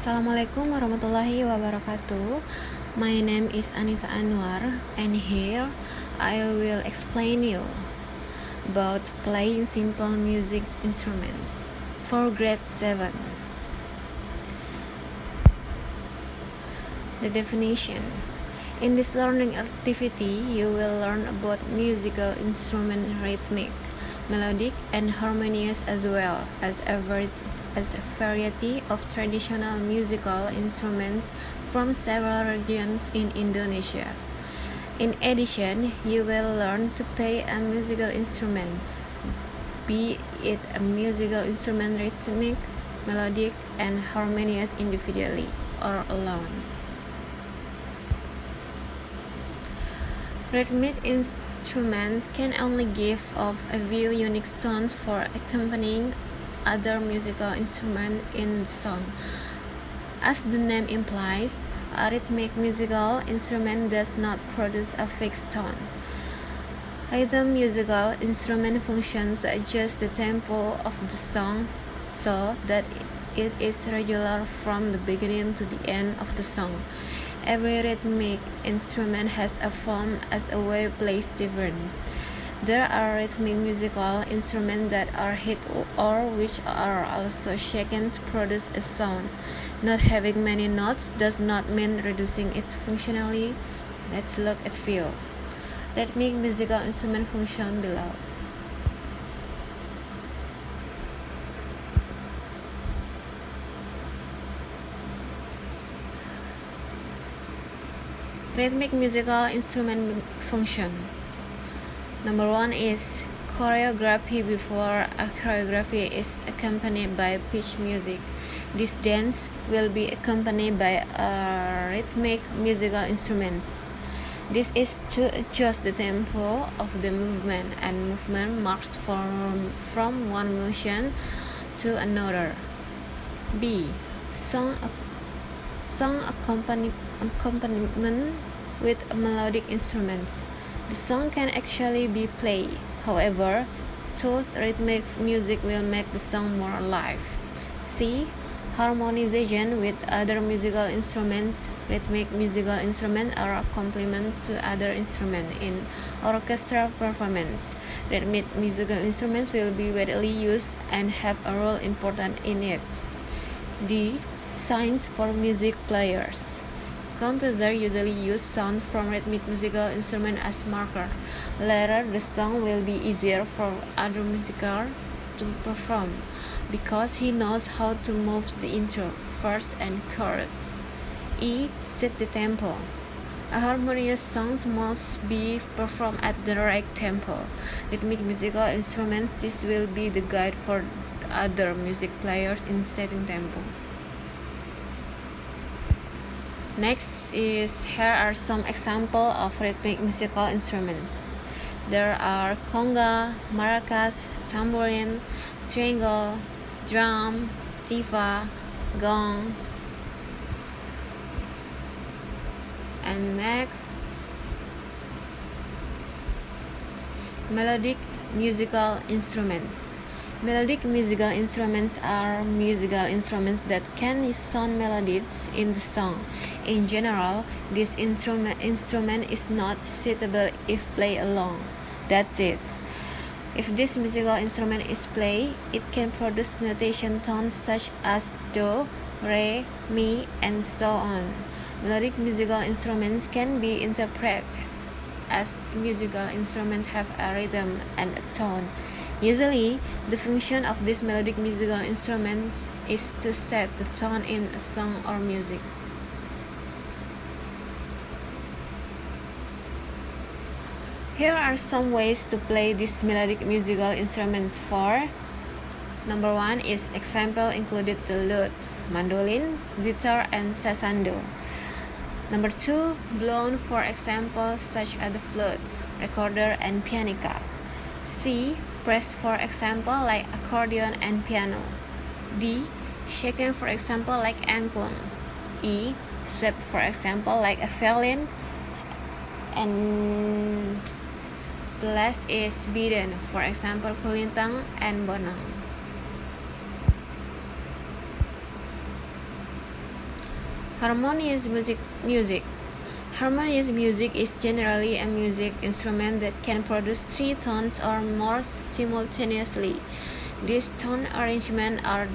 Assalamualaikum warahmatullahi wabarakatuh. My name is Annisa Anwar, and here I will explain you about playing simple music instruments for grade 7. The definition. In this learning activity, you will learn about musical instrument rhythmic, melodic, and harmonious, as well as a variety of traditional musical instruments from several regions in Indonesia. In addition, you will learn to play a musical instrument, be it a musical instrument rhythmic, melodic, and harmonious individually or alone. Rhythmic instruments can only give off a few unique tones for accompanying other musical instruments in the song. As the name implies, a rhythmic musical instrument does not produce a fixed tone. Rhythm musical instrument functions to adjust the tempo of the song so that it is regular from the beginning to the end of the song. Every rhythmic instrument has a form as a way placed different. There are rhythmic musical instruments that are hit or which are also shaken to produce a sound. Not having many notes does not mean reducing its functionality. Let's look at few. Rhythmic musical instrument function below. Rhythmic musical instrument function. Number 1 is choreography. Before a choreography is accompanied by pitch music. This dance will be accompanied by rhythmic musical instruments. This is to adjust the tempo of the movement, and movement marks from one motion to another. B. Song accompaniment with melodic instruments. The song can actually be played. However, those rhythmic music will make the song more alive. C. Harmonization with other musical instruments. Rhythmic musical instruments are a complement to other instruments in orchestral performance. Rhythmic musical instruments will be widely used and have a role important in it. D. Signs for music players. Composers usually use sounds from rhythmic musical instruments as marker. Later, the song will be easier for other musicians to perform because he knows how to move the intro, verse, and chorus. E. Set the tempo. A harmonious song must be performed at the right tempo. Rhythmic musical instruments, this will be the guide for other music players in setting tempo. Next is, here are some examples of rhythmic musical instruments. There are conga, maracas, tambourine, triangle, drum, tifa, gong. And next, melodic musical instruments. Melodic musical instruments are musical instruments that can sound melodies in the song. In general, this instrument is not suitable if played alone. That is, if this musical instrument is played, it can produce notation tones such as do, re, mi, and so on. Melodic musical instruments can be interpreted as musical instruments have a rhythm and a tone. Usually, the function of these melodic musical instruments is to set the tone in a song or music. Here are some ways to play these melodic musical instruments for. Number 1 is example included the lute, mandolin, guitar, and sasando. Number 2, blown for example such as the flute, recorder, and pianica. C. Pressed for example like accordion and piano. D. Shaken for example like angklung. E. Swept for example like a violin. And the last is beaten, for example kulintang and bonang. Harmonious music. Harmonious music is generally a music instrument that can produce 3 tones or more simultaneously. These tone arrangements are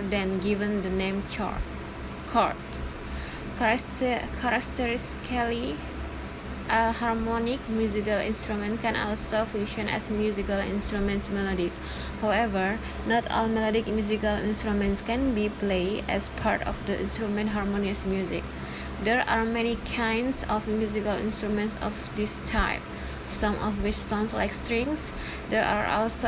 then given the name chord. Characteristically, a harmonic musical instrument can also function as musical instruments melodic. However, not all melodic musical instruments can be played as part of the instrument harmonious music. There are many kinds of musical instruments of this type, some of which sound like strings. There are also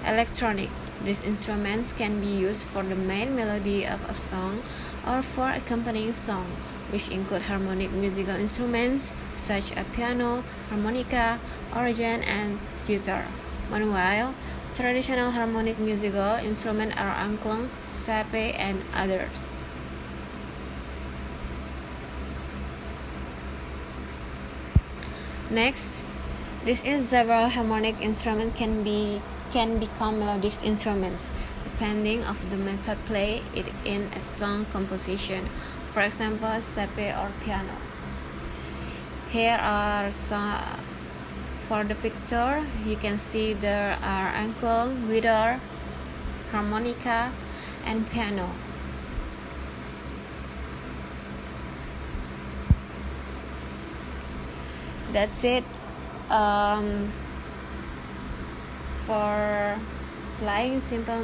electronic. These instruments can be used for the main melody of a song or for accompanying song, which include harmonic musical instruments such as piano, harmonica, organ, and guitar. Meanwhile, traditional harmonic musical instruments are angklung, sape, and others. Next, this is several harmonic instruments can become melodic instruments, depending on the method played in a song composition. For example, sape or piano. Here are some for the picture. You can see there are angklung, guitar, harmonica, and piano. That's it for playing simple